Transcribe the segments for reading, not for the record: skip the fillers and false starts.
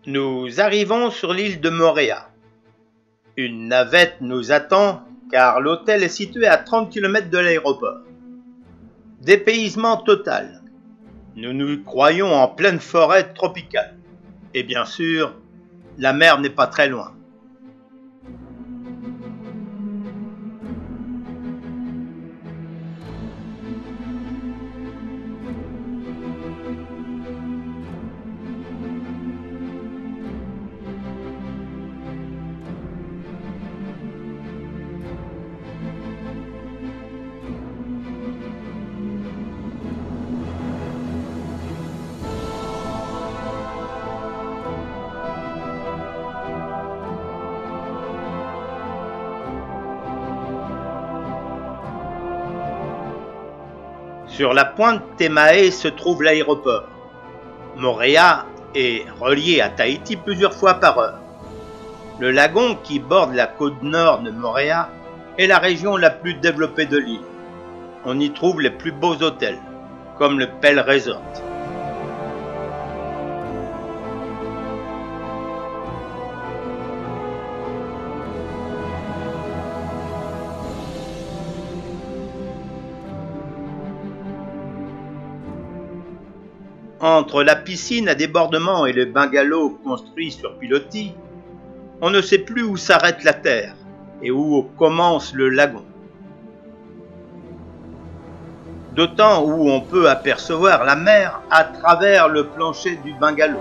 Nous arrivons sur l'île de Moorea. Une navette nous attend car l'hôtel est situé à 30 km de l'aéroport. Dépaysement total. Nous nous croyons en pleine forêt tropicale. Et bien sûr, la mer n'est pas très loin. Sur la pointe Temae se trouve l'aéroport. Moorea est relié à Tahiti plusieurs fois par heure. Le lagon qui borde la côte nord de Moorea est la région la plus développée de l'île. On y trouve les plus beaux hôtels, comme le Pell Resort. Entre la piscine à débordement et le bungalow construit sur pilotis, on ne sait plus où s'arrête la terre et où commence le lagon. D'autant où on peut apercevoir la mer à travers le plancher du bungalow.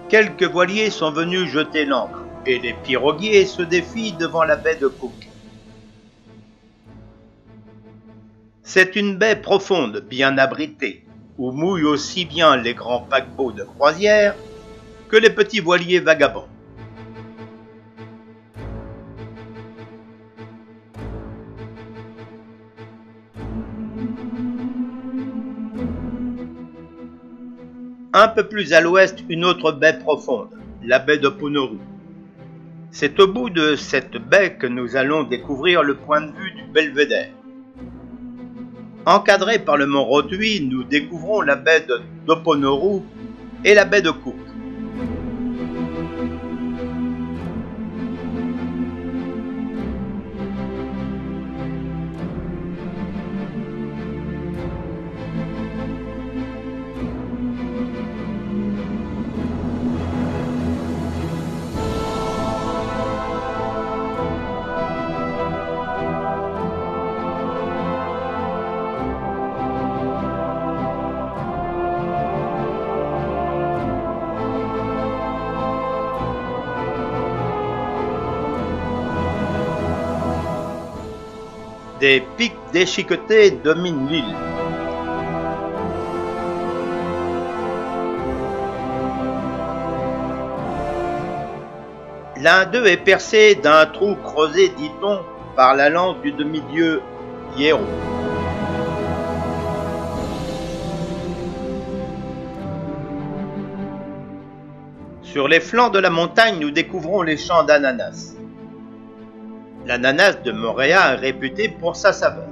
Quelques voiliers sont venus jeter l'ancre et les piroguiers se défient devant la baie de Cook. C'est une baie profonde, bien abritée, où mouillent aussi bien les grands paquebots de croisière que les petits voiliers vagabonds. Un peu plus à l'ouest, une autre baie profonde, la baie de Ponoru. C'est au bout de cette baie que nous allons découvrir le point de vue du belvédère. Encadré par le mont Rotui, nous découvrons la baie de Doponoru et la baie de Cook. Des pics déchiquetés dominent l'île. L'un d'eux est percé d'un trou creusé, dit-on, par la lance du demi-dieu Hiero. Sur les flancs de la montagne, nous découvrons les champs d'ananas. L'ananas de Moorea est réputé pour sa saveur.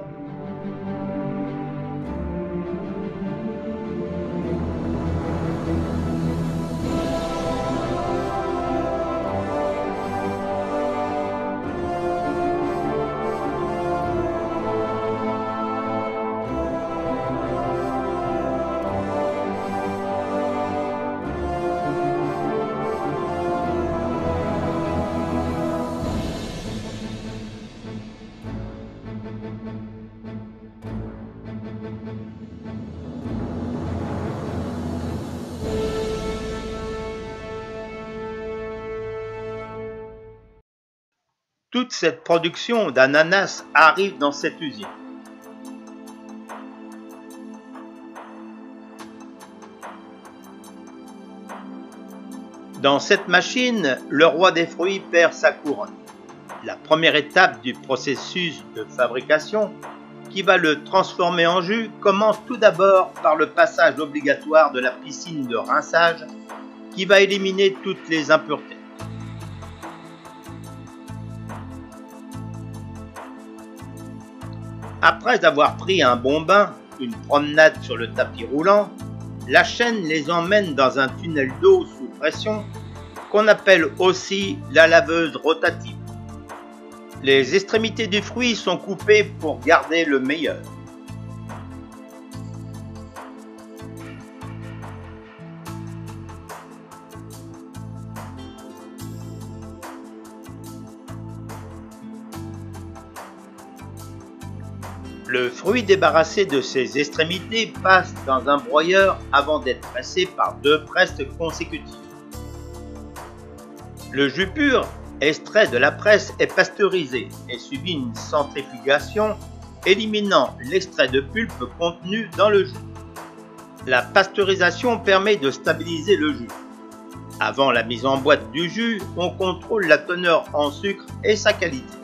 Toute cette production d'ananas arrive dans cette usine. Dans cette machine, le roi des fruits perd sa couronne. La première étape du processus de fabrication, qui va le transformer en jus, commence tout d'abord par le passage obligatoire de la piscine de rinçage, qui va éliminer toutes les impuretés. Après avoir pris un bon bain, une promenade sur le tapis roulant, la chaîne les emmène dans un tunnel d'eau sous pression qu'on appelle aussi la laveuse rotative. Les extrémités du fruit sont coupées pour garder le meilleur. Le fruit débarrassé de ses extrémités passe dans un broyeur avant d'être pressé par 2 presses consécutives. Le jus pur, extrait de la presse, est pasteurisé et subit une centrifugation éliminant l'extrait de pulpe contenu dans le jus. La pasteurisation permet de stabiliser le jus. Avant la mise en boîte du jus, on contrôle la teneur en sucre et sa qualité.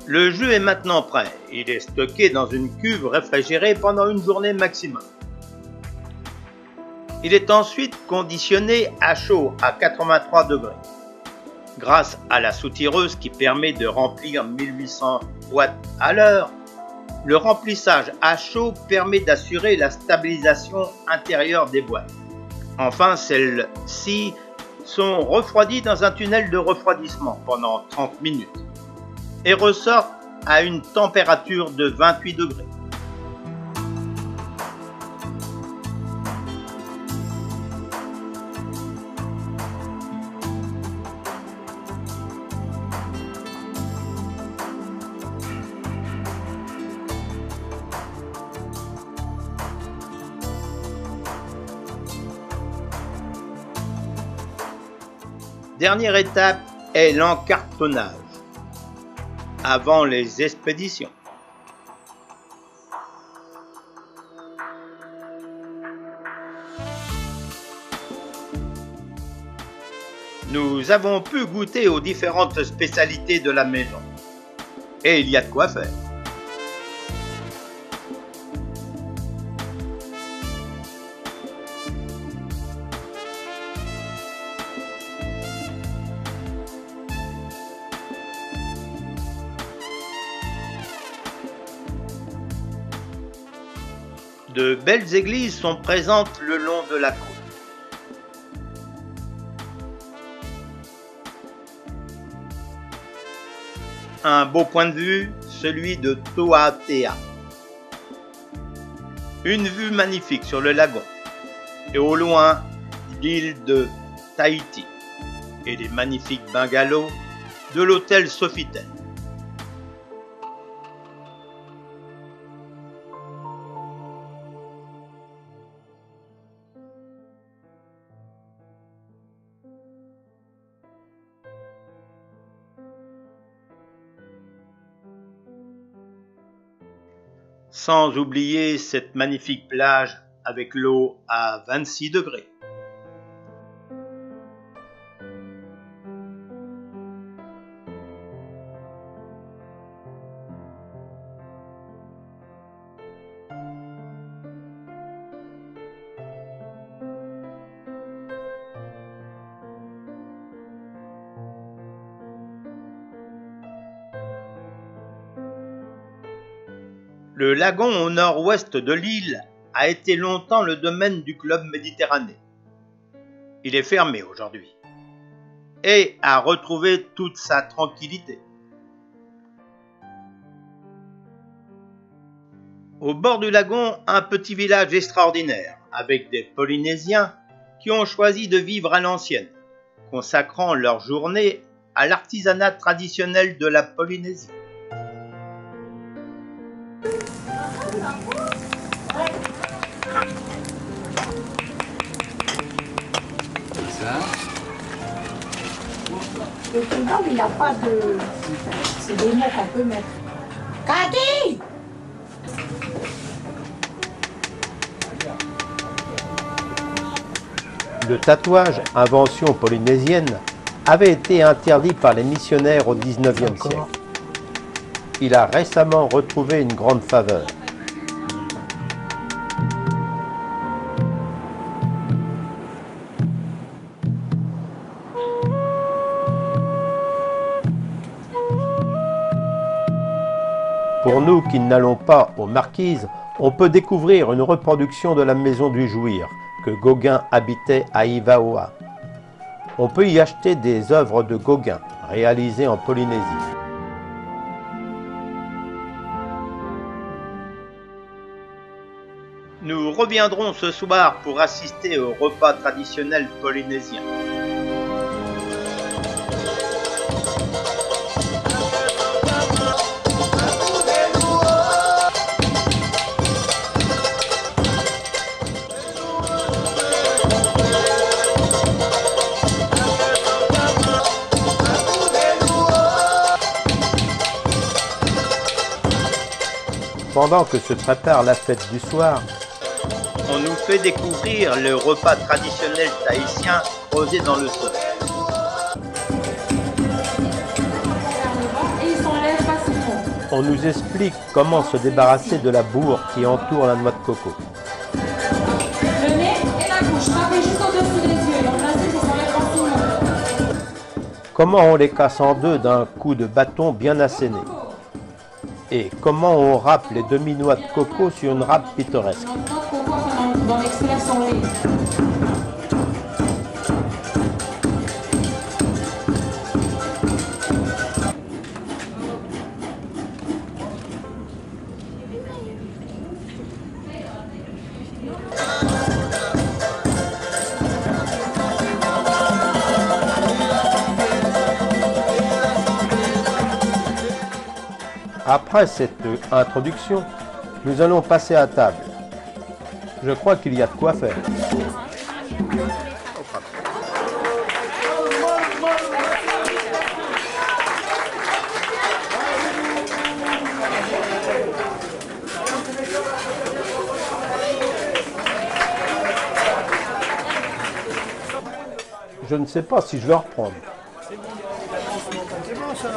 Le jus est maintenant prêt. Il est stocké dans une cuve réfrigérée pendant une journée maximum. Il est ensuite conditionné à chaud à 83 degrés. Grâce à la soutireuse qui permet de remplir 1800 boîtes à l'heure, le remplissage à chaud permet d'assurer la stabilisation intérieure des boîtes. Enfin, celles-ci sont refroidies dans un tunnel de refroidissement pendant 30 minutes. Et ressortent à une température de 28 degrés. Dernière étape est l'encartonnage. Avant les expéditions. Nous avons pu goûter aux différentes spécialités de la maison. Et il y a de quoi faire. De belles églises sont présentes le long de la côte. Un beau point de vue, celui de Toatea. Une vue magnifique sur le lagon. Et au loin, l'île de Tahiti et les magnifiques bungalows de l'hôtel Sofitel. Sans oublier cette magnifique plage avec l'eau à 26 degrés. Le lagon au nord-ouest de l'île a été longtemps le domaine du Club Méditerranée. Il est fermé aujourd'hui et a retrouvé toute sa tranquillité. Au bord du lagon, un petit village extraordinaire avec des Polynésiens qui ont choisi de vivre à l'ancienne, consacrant leur journée à l'artisanat traditionnel de la Polynésie. Ça. Le kingdom, il n'a pas de... C'est des mots qu'on peut mettre. Kadi! Le tatouage, invention polynésienne, avait été interdit par les missionnaires au XIXe siècle. Il a récemment retrouvé une grande faveur. Pour nous qui n'allons pas aux Marquises, on peut découvrir une reproduction de la maison du Jouir que Gauguin habitait à Ivaoa. On peut y acheter des œuvres de Gauguin réalisées en Polynésie. Nous reviendrons ce soir pour assister au repas traditionnel polynésien. Pendant que se prépare la fête du soir, On nous fait découvrir le repas traditionnel tahitien posé dans le sol. on nous explique comment se débarrasser de la bourre qui entoure la noix de coco. Le nez et la bouche, tapez juste au-dessus des yeux. Donc là, c'est pour s'enlever tranquillement. Comment on les casse en deux d'un coup de bâton bien asséné. Et comment on râpe les demi-noix de coco sur une râpe pittoresque. Notre noix de coco, c'est dans l'extraction lait. Après cette introduction, nous allons passer à table. Je crois qu'il y a de quoi faire. Je ne sais pas si je vais reprendre. C'est bon ça.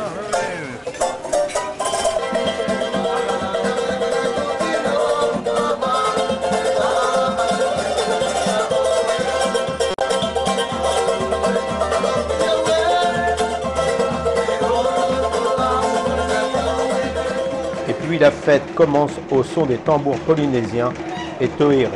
Et puis la fête commence au son des tambours polynésiens et toérés.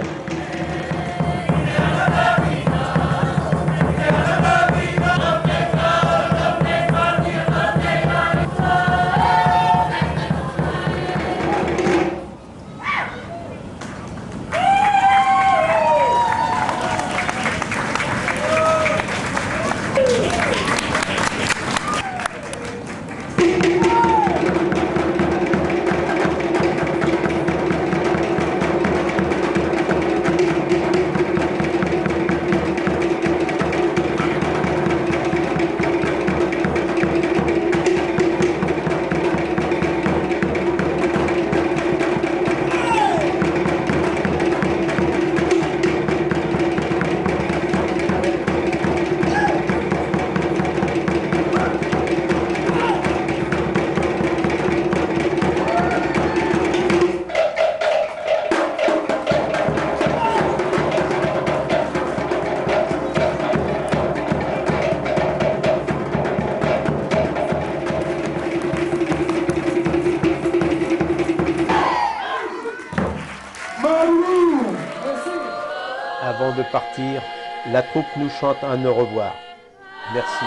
Avant de partir, la troupe nous chante un au revoir. Merci.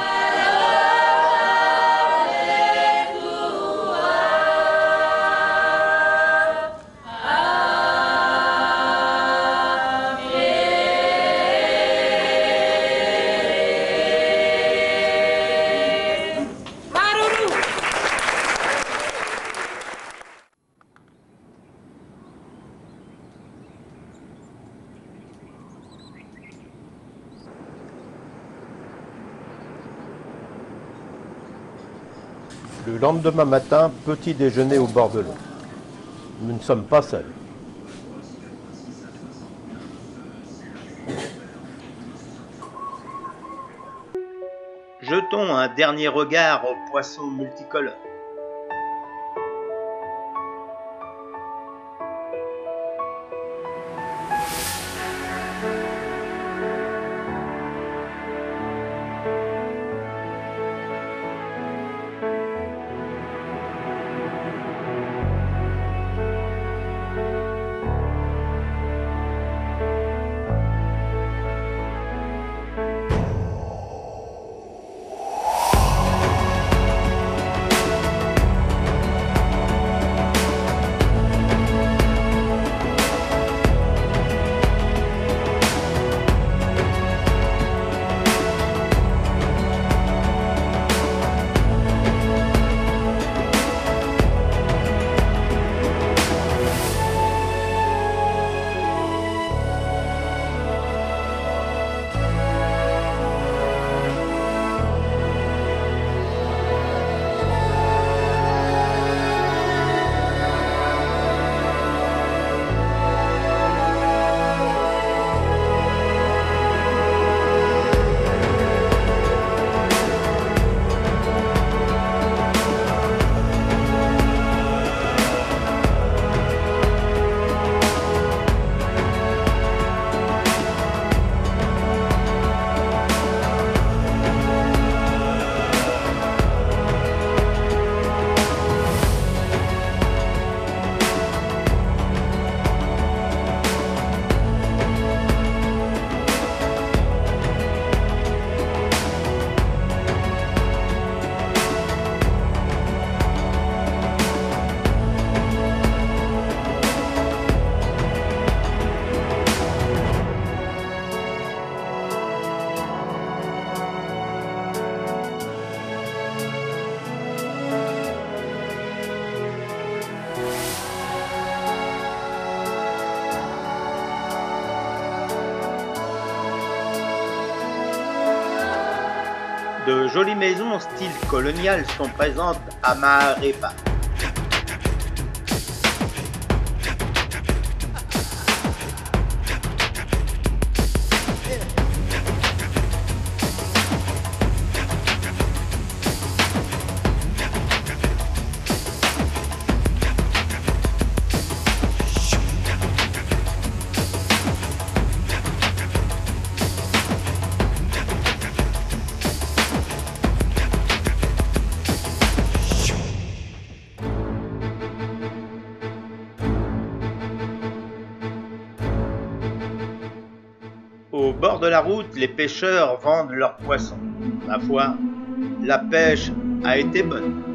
Le lendemain matin, petit déjeuner au bord de l'eau. Nous ne sommes pas seuls. Jetons un dernier regard aux poissons multicolores. De jolies maisons style colonial sont présentes à Maarepa. Au bord de la route, les pêcheurs vendent leurs poissons. Ma foi, la pêche a été bonne.